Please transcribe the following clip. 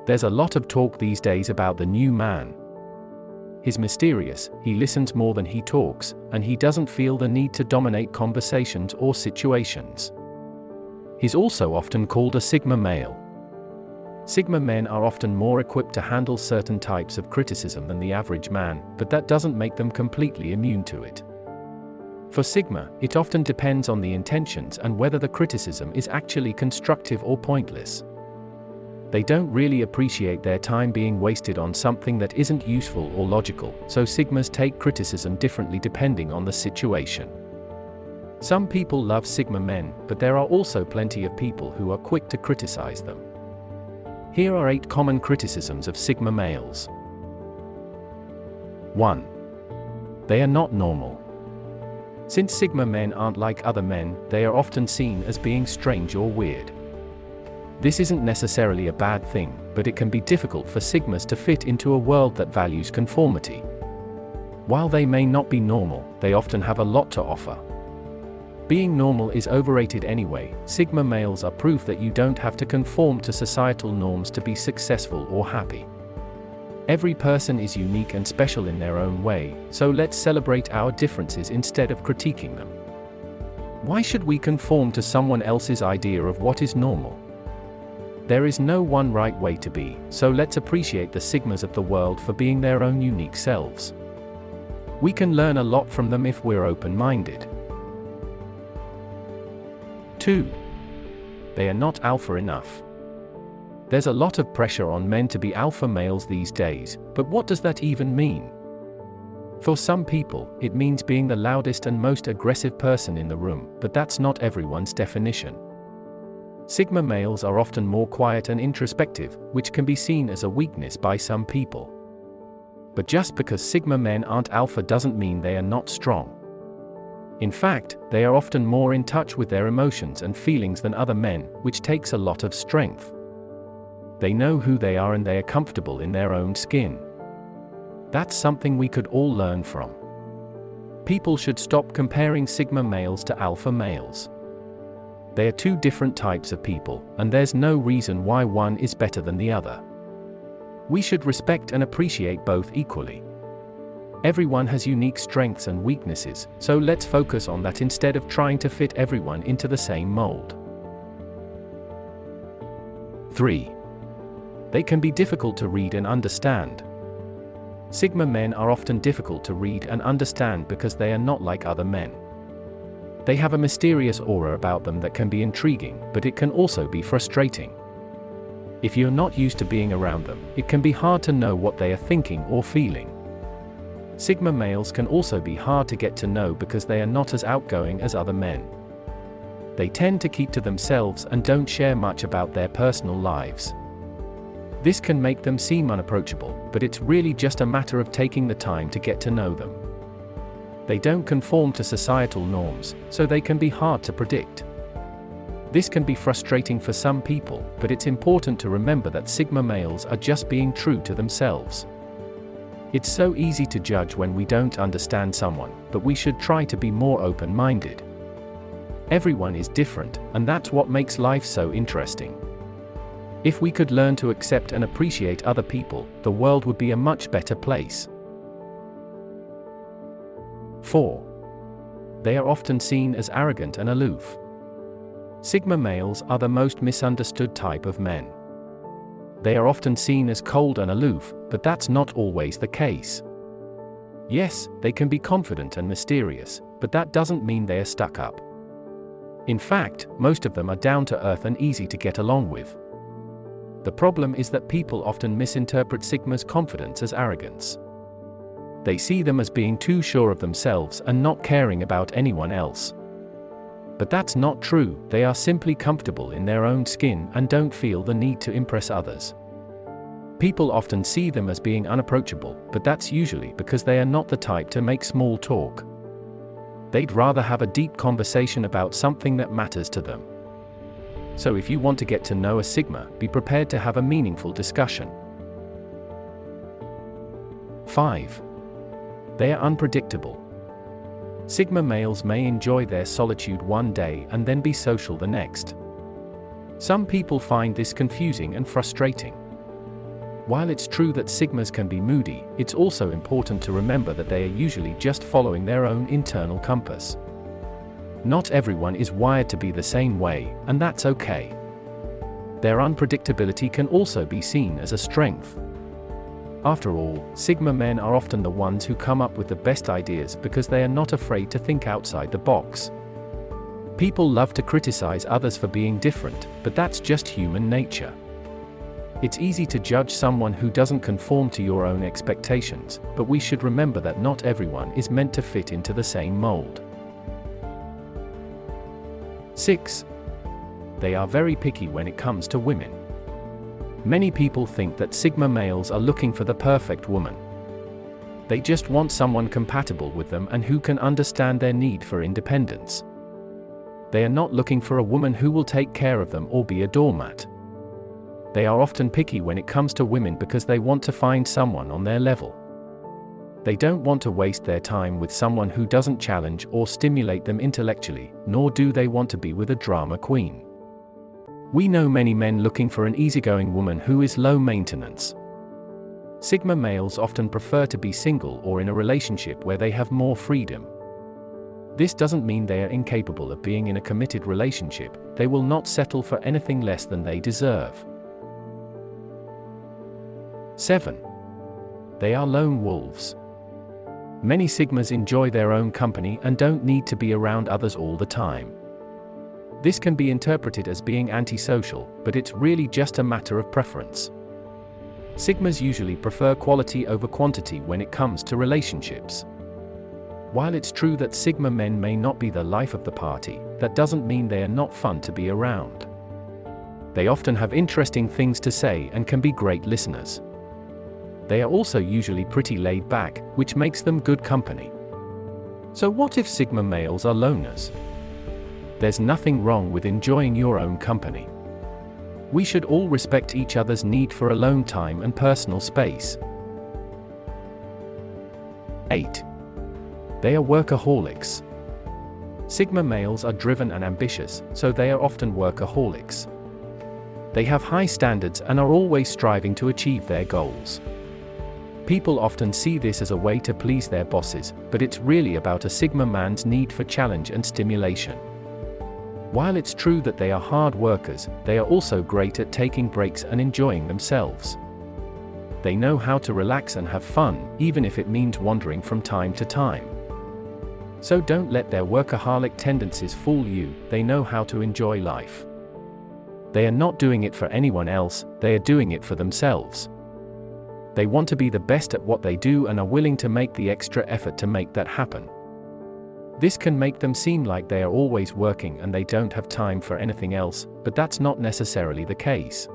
There's a lot of talk these days about the new man. He's mysterious, he listens more than he talks, and he doesn't feel the need to dominate conversations or situations. He's also often called a Sigma male. Sigma men are often more equipped to handle certain types of criticism than the average man, but that doesn't make them completely immune to it. For Sigma, it often depends on the intentions and whether the criticism is actually constructive or pointless. They don't really appreciate their time being wasted on something that isn't useful or logical, so Sigmas take criticism differently depending on the situation. Some people love Sigma men, but there are also plenty of people who are quick to criticize them. Here are 8 common criticisms of Sigma males. 1. They are not normal. Since Sigma men aren't like other men, they are often seen as being strange or weird. This isn't necessarily a bad thing, but it can be difficult for Sigmas to fit into a world that values conformity. While they may not be normal, they often have a lot to offer. Being normal is overrated anyway. Sigma males are proof that you don't have to conform to societal norms to be successful or happy. Every person is unique and special in their own way, so let's celebrate our differences instead of critiquing them. Why should we conform to someone else's idea of what is normal? There is no one right way to be, so let's appreciate the Sigmas of the world for being their own unique selves. We can learn a lot from them if we're open-minded. 2. They are not alpha enough. There's a lot of pressure on men to be alpha males these days, but what does that even mean? For some people, it means being the loudest and most aggressive person in the room, but that's not everyone's definition. Sigma males are often more quiet and introspective, which can be seen as a weakness by some people. But just because Sigma men aren't alpha doesn't mean they are not strong. In fact, they are often more in touch with their emotions and feelings than other men, which takes a lot of strength. They know who they are and they are comfortable in their own skin. That's something we could all learn from. People should stop comparing Sigma males to alpha males. They are 2 different types of people, and there's no reason why one is better than the other. We should respect and appreciate both equally. Everyone has unique strengths and weaknesses, so let's focus on that instead of trying to fit everyone into the same mold. 3. They can be difficult to read and understand. Sigma men are often difficult to read and understand because they are not like other men. They have a mysterious aura about them that can be intriguing, but it can also be frustrating. If you're not used to being around them, it can be hard to know what they are thinking or feeling. Sigma males can also be hard to get to know because they are not as outgoing as other men. They tend to keep to themselves and don't share much about their personal lives. This can make them seem unapproachable, but it's really just a matter of taking the time to get to know them. They don't conform to societal norms, so they can be hard to predict. This can be frustrating for some people, but it's important to remember that Sigma males are just being true to themselves. It's so easy to judge when we don't understand someone, but we should try to be more open-minded. Everyone is different, and that's what makes life so interesting. If we could learn to accept and appreciate other people, the world would be a much better place. 4. They are often seen as arrogant and aloof. Sigma males are the most misunderstood type of men. They are often seen as cold and aloof, but that's not always the case. Yes, they can be confident and mysterious, but that doesn't mean they are stuck up. In fact, most of them are down to earth and easy to get along with. The problem is that people often misinterpret Sigma's confidence as arrogance. They see them as being too sure of themselves and not caring about anyone else. But that's not true. They are simply comfortable in their own skin and don't feel the need to impress others. People often see them as being unapproachable, but that's usually because they are not the type to make small talk. They'd rather have a deep conversation about something that matters to them. So if you want to get to know a Sigma, be prepared to have a meaningful discussion. 5. They are unpredictable. Sigma males may enjoy their solitude one day and then be social the next. Some people find this confusing and frustrating. While it's true that Sigmas can be moody, it's also important to remember that they are usually just following their own internal compass. Not everyone is wired to be the same way, and that's okay. Their unpredictability can also be seen as a strength. After all, Sigma men are often the ones who come up with the best ideas because they are not afraid to think outside the box. People love to criticize others for being different, but that's just human nature. It's easy to judge someone who doesn't conform to your own expectations, but we should remember that not everyone is meant to fit into the same mold. 6. They are very picky when it comes to women. Many people think that Sigma males are looking for the perfect woman. They just want someone compatible with them and who can understand their need for independence. They are not looking for a woman who will take care of them or be a doormat. They are often picky when it comes to women because they want to find someone on their level. They don't want to waste their time with someone who doesn't challenge or stimulate them intellectually, nor do they want to be with a drama queen. We know many men looking for an easygoing woman who is low maintenance. Sigma males often prefer to be single or in a relationship where they have more freedom. This doesn't mean they are incapable of being in a committed relationship. They will not settle for anything less than they deserve. 7. They are lone wolves. Many Sigmas enjoy their own company and don't need to be around others all the time. This can be interpreted as being antisocial, but it's really just a matter of preference. Sigmas usually prefer quality over quantity when it comes to relationships. While it's true that Sigma men may not be the life of the party, that doesn't mean they are not fun to be around. They often have interesting things to say and can be great listeners. They are also usually pretty laid back, which makes them good company. So what if Sigma males are loners? There's nothing wrong with enjoying your own company. We should all respect each other's need for alone time and personal space. 8. They are workaholics. Sigma males are driven and ambitious, so they are often workaholics. They have high standards and are always striving to achieve their goals. People often see this as a way to please their bosses, but it's really about a Sigma man's need for challenge and stimulation. While it's true that they are hard workers, they are also great at taking breaks and enjoying themselves. They know how to relax and have fun, even if it means wandering from time to time. So don't let their workaholic tendencies fool you. They know how to enjoy life. They are not doing it for anyone else, they are doing it for themselves. They want to be the best at what they do and are willing to make the extra effort to make that happen. This can make them seem like they are always working and they don't have time for anything else, but that's not necessarily the case.